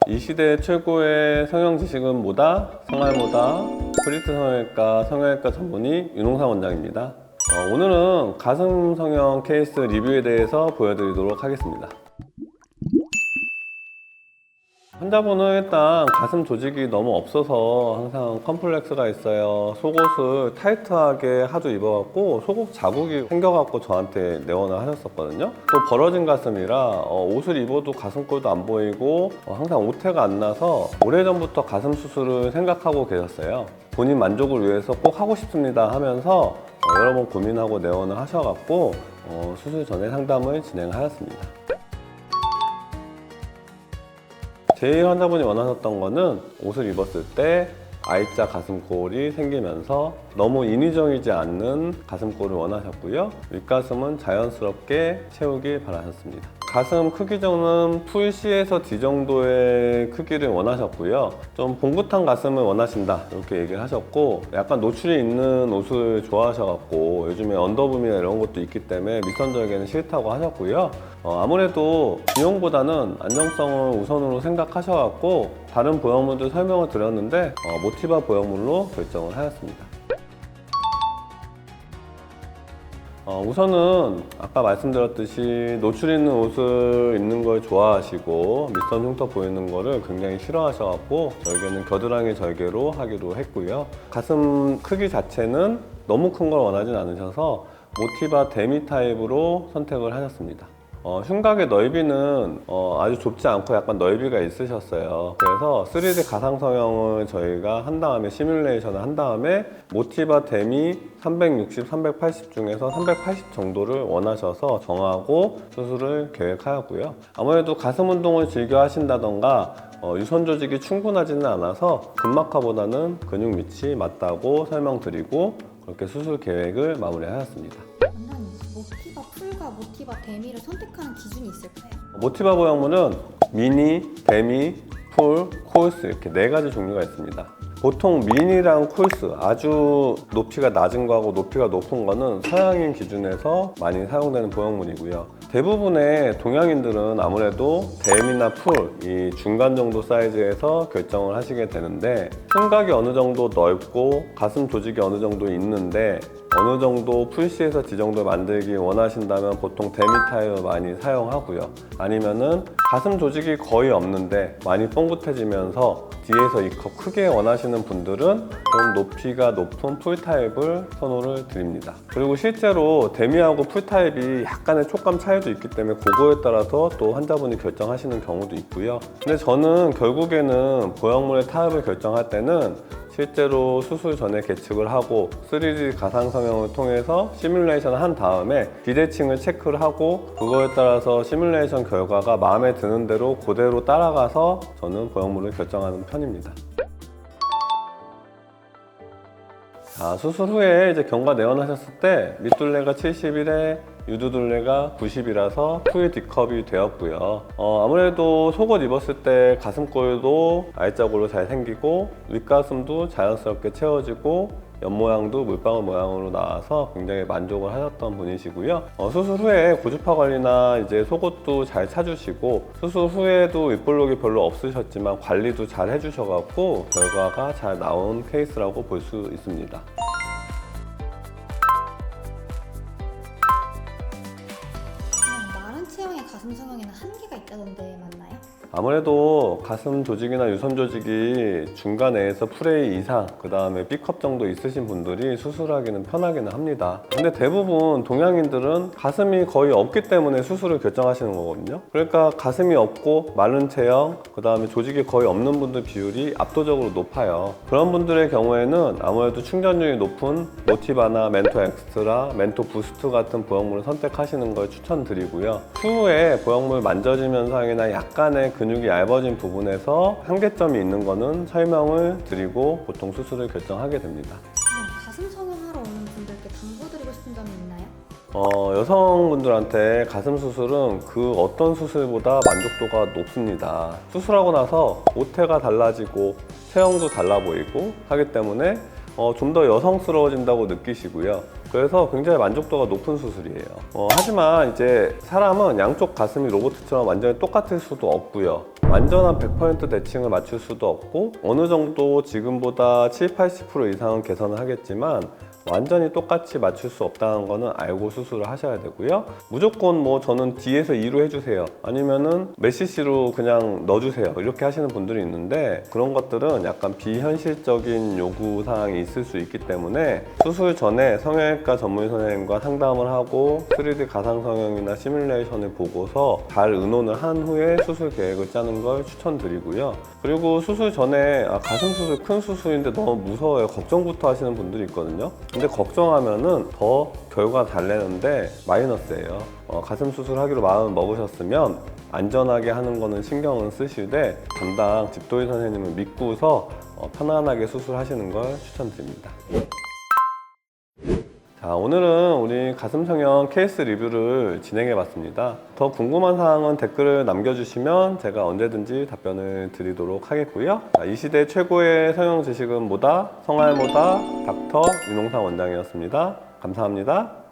이 시대 최고의 성형 지식은 뭐다? 성알모다. 브리트 성형외과 성형외과 전문의 윤홍상 원장입니다. 오늘은 가슴 성형 케이스 리뷰에 대해서 보여드리도록 하겠습니다. 환자분은 일단 가슴 조직이 너무 없어서 항상 컴플렉스가 있어요. 속옷을 타이트하게 하도 입어갖고 속옷 자국이 생겨갖고 저한테 내원을 하셨었거든요. 또 벌어진 가슴이라 옷을 입어도 가슴골도 안 보이고 항상 오태가 안 나서 오래전부터 가슴 수술을 생각하고 계셨어요. 본인 만족을 위해서 꼭 하고 싶습니다 하면서 여러 번 고민하고 내원을 하셔갖고 수술 전에 상담을 진행하였습니다. 제일 환자분이 원하셨던 거는 옷을 입었을 때 I자 가슴골이 생기면서 너무 인위적이지 않는 가슴골을 원하셨고요. 윗가슴은 자연스럽게 채우길 바라셨습니다. 가슴 크기는 풀 C에서 D 정도의 크기를 원하셨고요. 좀 봉긋한 가슴을 원하신다 이렇게 얘기를 하셨고, 약간 노출이 있는 옷을 좋아하셔갖고 요즘에 언더붐이나 이런 것도 있기 때문에 밑선절개는 싫다고 하셨고요. 아무래도 비용보다는 안정성을 우선으로 생각하셔갖고 다른 보형물들 설명을 드렸는데 모티바 보형물로 결정을 하였습니다. 우선은 아까 말씀드렸듯이 노출 있는 옷을 입는 걸 좋아하시고 밑선 흉터 보이는 거를 굉장히 싫어하셔갖고 절개는 겨드랑이 절개로 하기로 했고요. 가슴 크기 자체는 너무 큰 걸 원하진 않으셔서 모티바 데미 타입으로 선택을 하셨습니다. 흉곽의 넓이는 아주 좁지 않고 약간 넓이가 있으셨어요. 그래서 3D 가상 성형을 저희가 한 다음에 시뮬레이션을 한 다음에 모티바 데미 360, 380 중에서 380 정도를 원하셔서 정하고 수술을 계획하였고요. 아무래도 가슴 운동을 즐겨 하신다던가 유선 조직이 충분하지는 않아서 근막하보다는 근육 밑이 맞다고 설명드리고 그렇게 수술 계획을 마무리하였습니다. 모티바 풀과 모티바 데미를 선택하는 기준이 있을까요? 모티바 보형물은 미니, 데미, 풀, 코일스 이렇게 4가지 종류가 있습니다. 보통 미니랑 코일스, 아주 높이가 낮은 거하고 높이가 높은 거는 서양인 기준에서 많이 사용되는 보형물이고요. 대부분의 동양인들은 아무래도 데미나 풀, 이 중간 정도 사이즈에서 결정을 하시게 되는데, 흉곽이 어느 정도 넓고 가슴 조직이 어느 정도 있는데 어느 정도 풀C에서 D 정도 만들기 원하신다면 보통 데미 타입을 많이 사용하고요. 아니면은 가슴 조직이 거의 없는데 많이 뻥긋해지면서 D에서 E컵 크게 원하시는 분들은 좀 높이가 높은 풀 타입을 선호를 드립니다. 그리고 실제로 데미하고 풀 타입이 약간의 촉감 차이도 있기 때문에 그거에 따라서 또 환자분이 결정하시는 경우도 있고요. 근데 저는 결국에는 보형물의 타입을 결정할 때는 실제로 수술 전에 계측을 하고 3D 가상 성형을 통해서 시뮬레이션을 한 다음에 비대칭을 체크를 하고 그거에 따라서 시뮬레이션 결과가 마음에 드는 대로 그대로 따라가서 저는 보형물을 결정하는 편입니다. 수술 후에 이제 경과 내원하셨을 때 밑둘레가 71에 유두둘레가 90이라서 풀 D컵이 되었고요. 아무래도 속옷 입었을 때 가슴골도 R자골로 잘 생기고 윗가슴도 자연스럽게 채워지고 옆 모양도 물방울 모양으로 나와서 굉장히 만족을 하셨던 분이시고요. 수술 후에 고주파 관리나 이제 속옷도 잘 차주시고 수술 후에도 윗볼록이 별로 없으셨지만 관리도 잘 해주셔갖고 결과가 잘 나온 케이스라고 볼 수 있습니다. 마른 체형의 가슴 성형에는 한계가 있다던데 맞나요? 아무래도 가슴 조직이나 유선 조직이 중간에서 풀A 이상 그 다음에 B컵 정도 있으신 분들이 수술하기는 편하기는 합니다. 근데 대부분 동양인들은 가슴이 거의 없기 때문에 수술을 결정하시는 거거든요. 그러니까 가슴이 없고 마른 체형 그 다음에 조직이 거의 없는 분들 비율이 압도적으로 높아요. 그런 분들의 경우에는 아무래도 충전율이 높은 모티바나 멘토 엑스트라, 멘토 부스트 같은 보형물을 선택하시는 걸 추천드리고요. 추후에 보형물 만져짐 현상이나 약간의 근육이 얇아진 부분에서 한계점이 있는 거는 설명을 드리고 보통 수술을 결정하게 됩니다. 가슴 성형하러 오는 분들께 당부드리고 싶은 점이 있나요? 여성분들한테 가슴 수술은 그 어떤 수술보다 만족도가 높습니다. 수술하고 나서 오태가 달라지고 체형도 달라 보이고 하기 때문에 좀 더 여성스러워진다고 느끼시고요. 그래서 굉장히 만족도가 높은 수술이에요. 하지만 이제 사람은 양쪽 가슴이 로봇처럼 완전히 똑같을 수도 없고요. 완전한 100% 대칭을 맞출 수도 없고 어느 정도 지금보다 7, 80% 이상은 개선을 하겠지만 완전히 똑같이 맞출 수 없다는 거는 알고 수술을 하셔야 되고요. 무조건 뭐 저는 D에서 E로 해주세요. 아니면은 몇 cc로 그냥 넣어주세요. 이렇게 하시는 분들이 있는데 그런 것들은 약간 비현실적인 요구 사항이 있을 수 있기 때문에 수술 전에 성형외과 전문 선생님과 상담을 하고 3D 가상 성형이나 시뮬레이션을 보고서 잘 의논을 한 후에 수술 계획을 짜는 걸 추천드리고요. 그리고 수술 전에 가슴 수술 큰 수술인데 너무 무서워요. 걱정부터 하시는 분들이 있거든요. 근데 걱정하면은 더 결과 달래는데 마이너스예요. 가슴 수술하기로 마음을 먹으셨으면 안전하게 하는 거는 신경은 쓰시되 담당 집도의 선생님을 믿고서 편안하게 수술하시는 걸 추천드립니다. 자, 오늘은 우리 가슴 성형 케이스 리뷰를 진행해 봤습니다. 더 궁금한 사항은 댓글을 남겨주시면 제가 언제든지 답변을 드리도록 하겠고요. 자, 이 시대 최고의 성형 지식은 뭐다? 성알모다 닥터 윤홍상 원장이었습니다. 감사합니다.